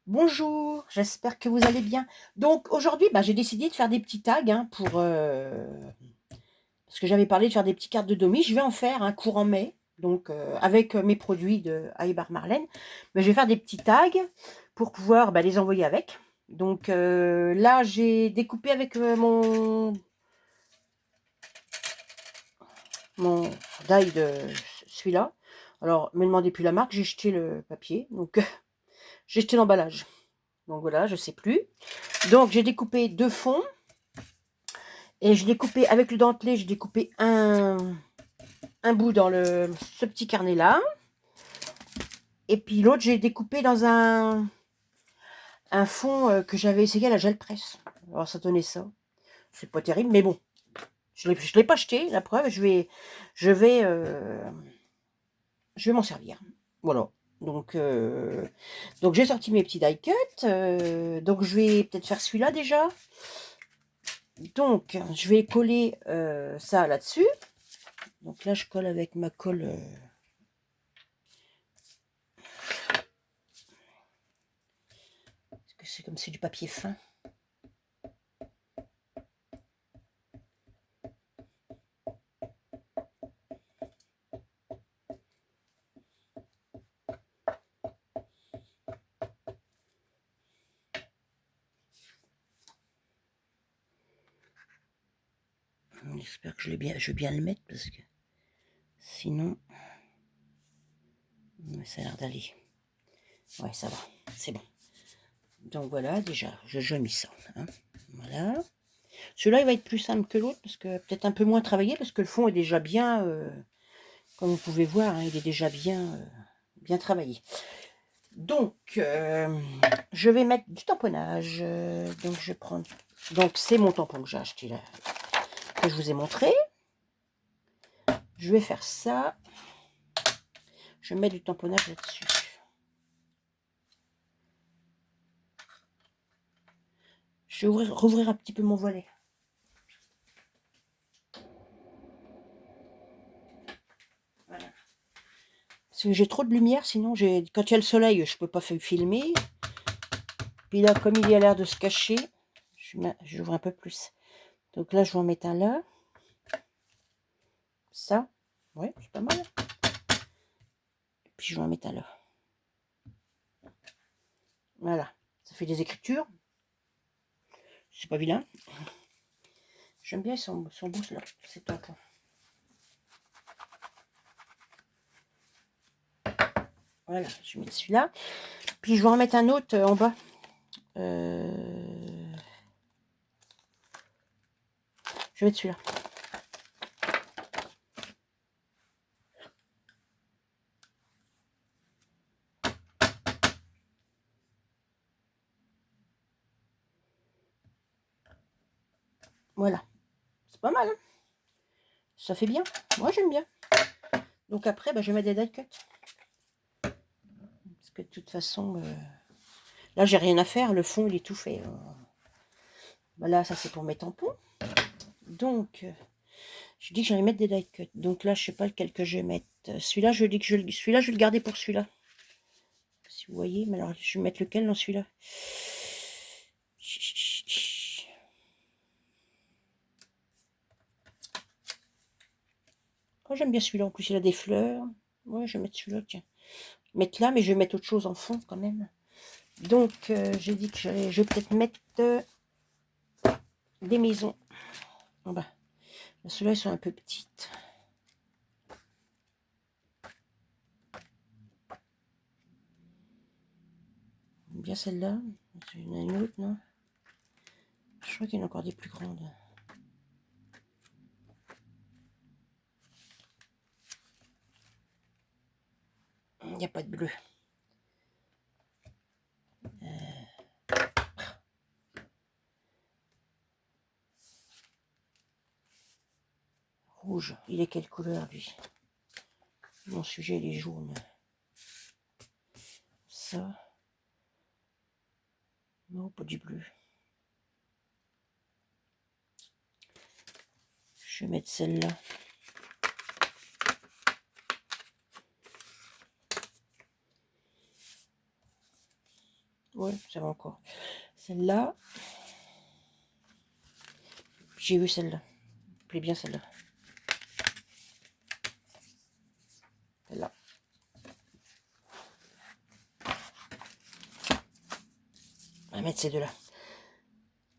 Bonjour, j'espère que vous allez bien. Donc aujourd'hui, j'ai décidé de faire des petits tags parce que j'avais parlé de faire des petites cartes de Domi. Je vais en faire un courant mai, donc avec mes produits de Aybar Marlène. Mais je vais faire des petits tags pour pouvoir les envoyer avec. Donc là, j'ai découpé avec mon die de celui-là. Alors, ne me demandez plus la marque, j'ai jeté le papier, donc j'ai jeté l'emballage. Donc voilà, je sais plus. Donc j'ai découpé deux fonds. Et je l'ai coupé avec le dentelé, j'ai découpé un bout dans ce petit carnet là. Et puis l'autre, j'ai découpé dans un fond que j'avais essayé à la gel presse. Alors ça donnait ça. C'est pas terrible, mais bon. Je l'ai pas acheté, la preuve, je vais, euh, je vais m'en servir. Voilà. Donc j'ai sorti mes petits die cuts. Donc je vais peut-être faire celui-là déjà. Donc je vais coller ça là-dessus. Donc là je colle avec ma colle. Parce que c'est comme c'est du papier fin. J'espère que je vais bien le mettre parce que sinon, ça a l'air d'aller. Ouais, ça va, c'est bon. Donc voilà, déjà, je mis ça. Hein. Voilà. Celui-là, il va être plus simple que l'autre parce que peut-être un peu moins travaillé parce que le fond est déjà bien, comme vous pouvez voir, hein, il est déjà bien travaillé. Donc, je vais mettre du tamponnage. Donc, je prends. Donc, c'est mon tampon que j'ai acheté là, que je vous ai montré. Je vais faire ça. Je mets du tamponnage là-dessus. Je vais rouvrir un petit peu mon volet. Voilà. Parce que j'ai trop de lumière, sinon quand il y a le soleil, je peux pas filmer. Puis là, comme il a l'air de se cacher, j'ouvre un peu plus. Donc là, je vais en mettre un là. Ça, ouais, c'est pas mal. Et puis je vais en mettre un là. Voilà, ça fait des écritures. C'est pas vilain. J'aime bien son beau là, c'est top. Voilà, je mets celui-là. Puis je vais en mettre un autre en bas. Je vais mettre celui-là. Voilà, c'est pas mal. Hein, ça fait bien. Moi, j'aime bien. Donc après, je vais mettre des die cuts. Parce que de toute façon, là, j'ai rien à faire. Le fond, il est tout fait. Voilà, ça c'est pour mes tampons. Donc, je dis que j'allais mettre des die cuts. Donc là, je sais pas lequel que je vais mettre. Celui-là, je dis que celui-là, je vais le garder pour celui-là. Si vous voyez, mais alors, je vais mettre lequel dans celui-là? Oh, j'aime bien celui-là. En plus, il a des fleurs. Ouais, je vais mettre celui-là, tiens. Mettre là, mais je vais mettre autre chose en fond quand même. Donc, j'ai dit que je vais peut-être mettre des maisons en bas. Ceux-là, ils sont un peu petites. Bien celle-là. Il y en a une autre, non? Je crois qu'il y en a encore des plus grandes. Il n'y a pas de bleu. Rouge. Il est quelle couleur, lui? Mon sujet, il est jaune. Ça. Non, pas du bleu. Je vais mettre celle-là. Ouais, ça va encore. Celle-là. J'ai vu celle-là. Me plaît bien celle-là. Celle-là. On va mettre ces deux-là.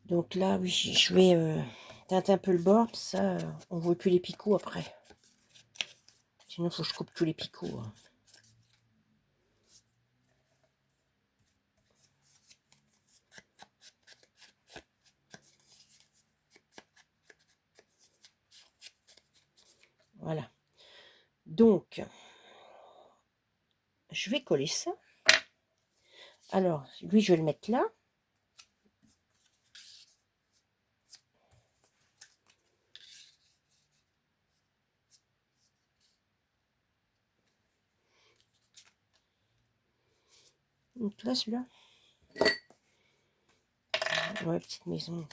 Donc là, oui, je vais teinter un peu le bord. Ça, on ne voit plus les picots après. Sinon, il faut que je coupe tous les picots. Hein. Voilà. Donc, je vais coller ça. Alors, lui, je vais le mettre là. Donc là, celui-là. Ouais, petite maison.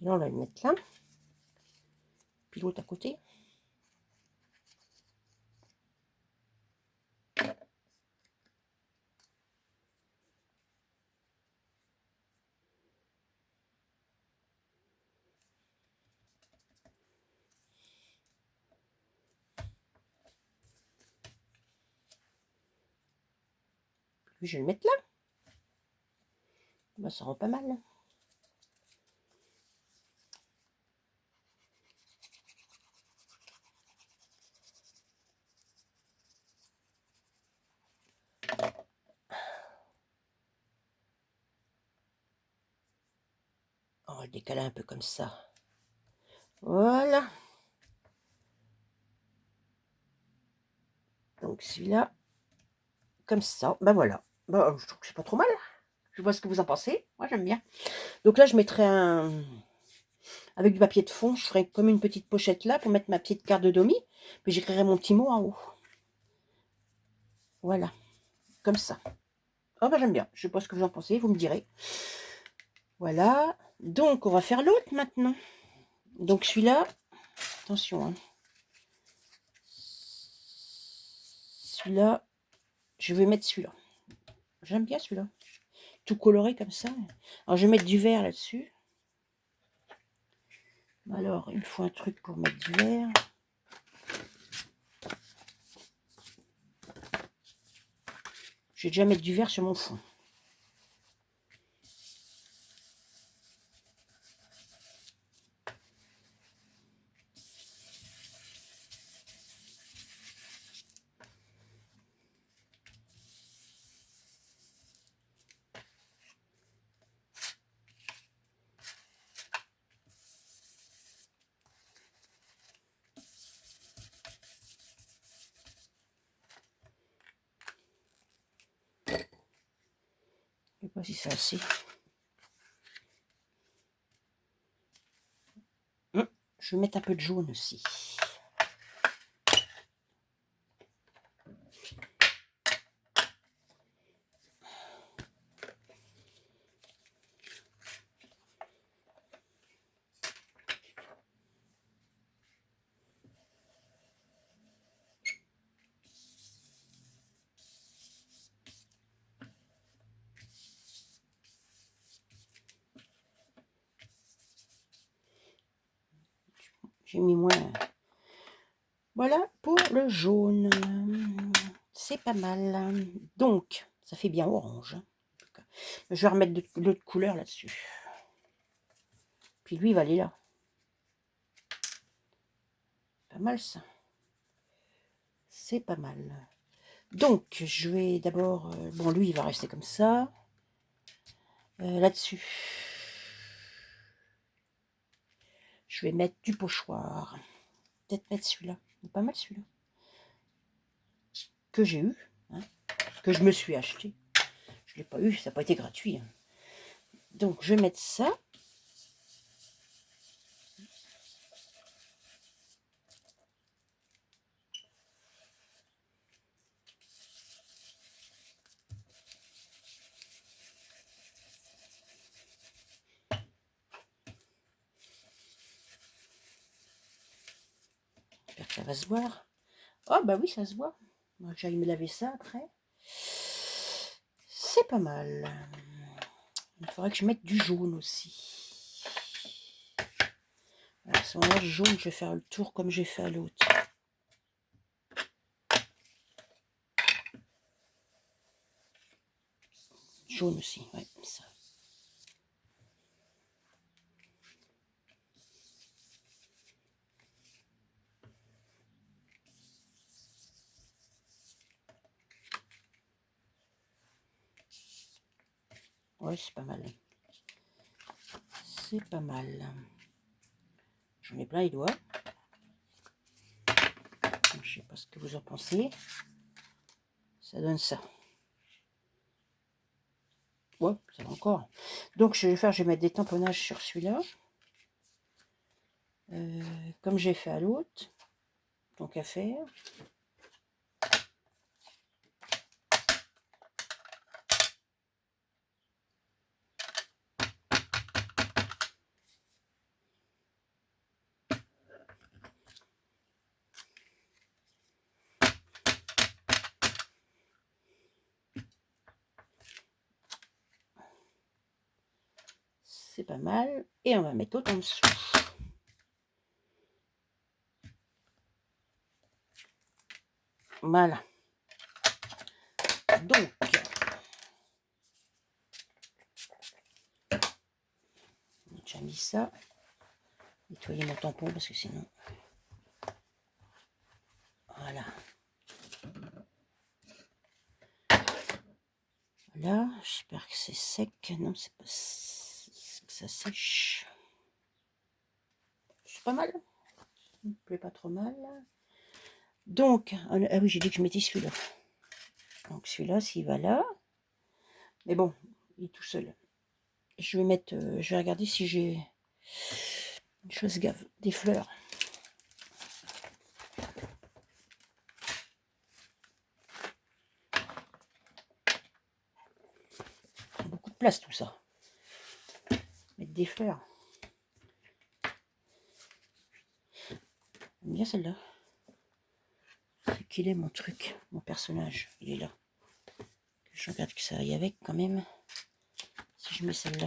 Là, on va le mettre là. Puis l'autre à côté. Puis je vais le mettre là. Bah, ça rend pas mal. On va le décaler un peu comme ça. Voilà. Donc celui-là, comme ça. Ben voilà. Ben, je trouve que c'est pas trop mal. Je vois ce que vous en pensez. Moi, j'aime bien. Donc là, je mettrai un... Avec du papier de fond, je ferai comme une petite pochette là pour mettre ma petite carte de Domi. Puis j'écrirai mon petit mot en haut. Voilà. Comme ça. Oh, ben j'aime bien. Je sais pas ce que vous en pensez. Vous me direz. Voilà. Donc, on va faire l'autre maintenant. Donc celui-là, attention. Hein. Celui-là, je vais mettre celui-là. J'aime bien celui-là. Tout coloré comme ça. Alors, je vais mettre du vert là-dessus. Alors, il me faut un truc pour mettre du vert. Je vais déjà mettre du vert sur mon fond. Je ne sais pas si c'est assez. Je vais mettre un peu de jaune aussi. J'ai mis moins. Voilà pour le jaune. C'est pas mal. Donc, ça fait bien orange. Je vais remettre de l'autre couleur là-dessus. Puis lui, il va aller là. Pas mal ça. C'est pas mal. Donc, je vais d'abord... bon, lui, il va rester comme ça. Là-dessus. Je vais mettre du pochoir. Peut-être mettre celui-là. Pas mal celui-là. Que j'ai eu. Hein, que je me suis acheté. Je ne l'ai pas eu, ça n'a pas été gratuit. Hein. Donc, je vais mettre ça. j'espère que ça va se voir. Oh bah oui, ça se voit. Moi, j'aille me laver ça après. C'est pas mal. Il faudrait que je mette du jaune aussi. À ce moment-là, le jaune, je vais faire le tour comme j'ai fait à l'autre. Jaune aussi, ouais, ça. Ouais, c'est pas mal. C'est pas mal. J'en ai plein les doigts. Je sais pas ce que vous en pensez. Ça donne ça. Ouais, ça va encore. Donc, je vais mettre des tamponnages sur celui-là. Comme j'ai fait à l'autre. Donc, à faire. C'est pas mal. Et on va mettre l'autre en dessous. Voilà. Donc, j'ai déjà mis ça. Nettoyer mon tampon parce que sinon... Voilà. Voilà. J'espère que c'est sec. Non, c'est pas... que ça sèche. C'est pas mal. Ça me plaît pas trop mal. Donc, ah oui, j'ai dit que je mettais celui-là. Donc celui-là, s'il va là. Mais bon, il est tout seul. Je vais mettre, je vais regarder si j'ai une chose gave, des fleurs. Beaucoup de place tout ça. Mettre des fleurs. J'aime bien celle-là. C'est qu'il est mon truc, mon personnage. Il est là. Je regarde que ça aille avec quand même. Si je mets celle-là.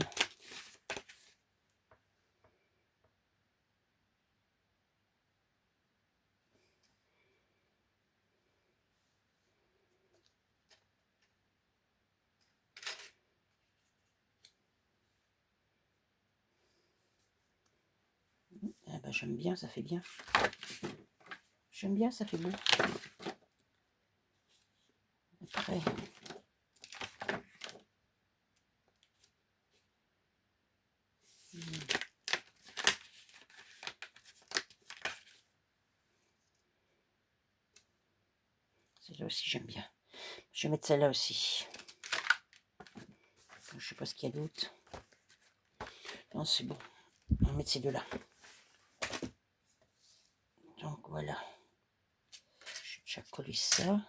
Ah bah, j'aime bien, ça fait bien. J'aime bien, ça fait beau. Après. Celle-là aussi, j'aime bien. Je vais mettre celle-là aussi. Je sais pas ce qu'il y a d'autre. Non, c'est bon. On va mettre ces deux-là. Donc voilà. J'ai déjà collé ça.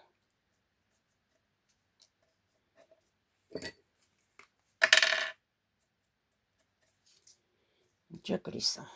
J'ai déjà collé ça.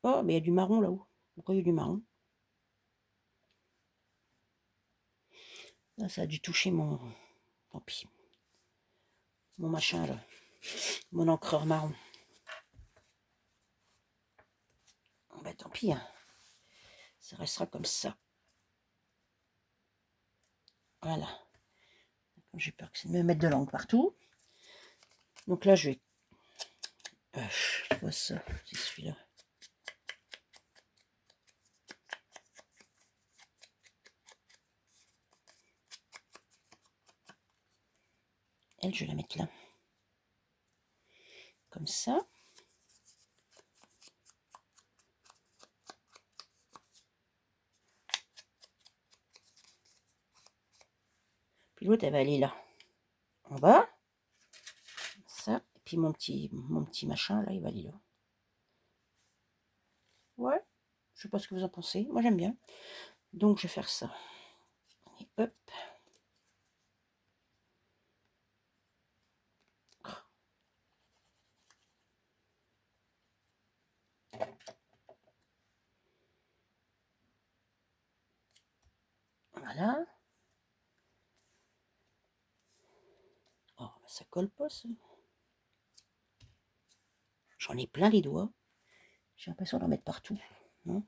Oh, mais il y a du marron là-haut. Pourquoi il y a du marron? Là, ça a dû toucher mon... Tant pis. Mon machin là. Mon encreur marron. Bah tant pis. Hein. Ça restera comme ça. Voilà. J'ai peur que ça me mette de l'encre partout. Donc là, je vais... je vois ça. C'est celui-là. Elle, je vais la mettre là. Comme ça. Puis l'autre, elle va aller là. En bas. Ça. Et puis mon petit machin, là, il va aller là. Je sais pas ce que vous en pensez. Moi, j'aime bien. Donc, je vais faire ça. Et hop. Voilà. Oh, ça colle pas, ça. J'en ai plein les doigts. J'ai l'impression d'en mettre partout. Non?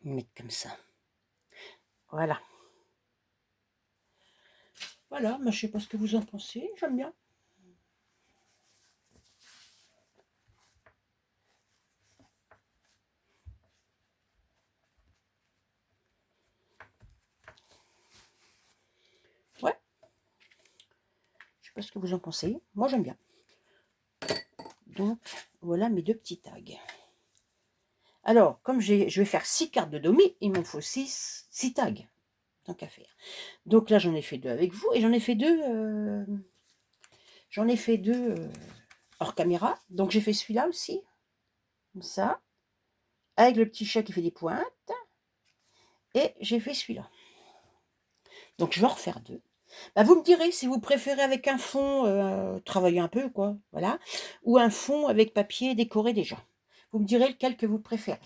Mettre comme ça. Voilà. Voilà, mais je sais pas ce que vous en pensez. J'aime bien. Ouais. Je sais pas ce que vous en pensez. Moi, j'aime bien. Donc, voilà mes 2 petits tags. Alors, comme je vais faire 6 cartes de Domi, il m'en faut 6 tags. Tant qu'à faire. Donc là, j'en ai fait 2 avec vous et j'en ai fait 2 hors caméra. Donc j'ai fait celui-là aussi, comme ça, avec le petit chat qui fait des pointes. Et j'ai fait celui-là. Donc je vais en refaire 2. Bah, vous me direz si vous préférez avec un fond, travailler un peu, quoi, voilà, ou un fond avec papier décoré déjà. Vous me direz lequel que vous préférez.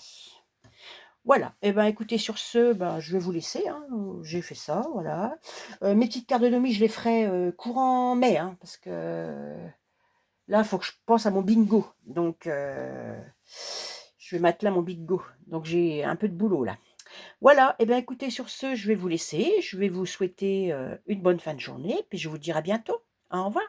Voilà, et ben écoutez, sur ce, ben, je vais vous laisser, hein. J'ai fait ça, voilà. Mes petites cartes de demi, je les ferai courant mai, hein, parce que là, il faut que je pense à mon bingo. Donc, je vais mettre là mon bingo. Donc, j'ai un peu de boulot là. Voilà, et bien écoutez, sur ce, je vais vous laisser. Je vais vous souhaiter une bonne fin de journée, puis je vous dis à bientôt. Au revoir.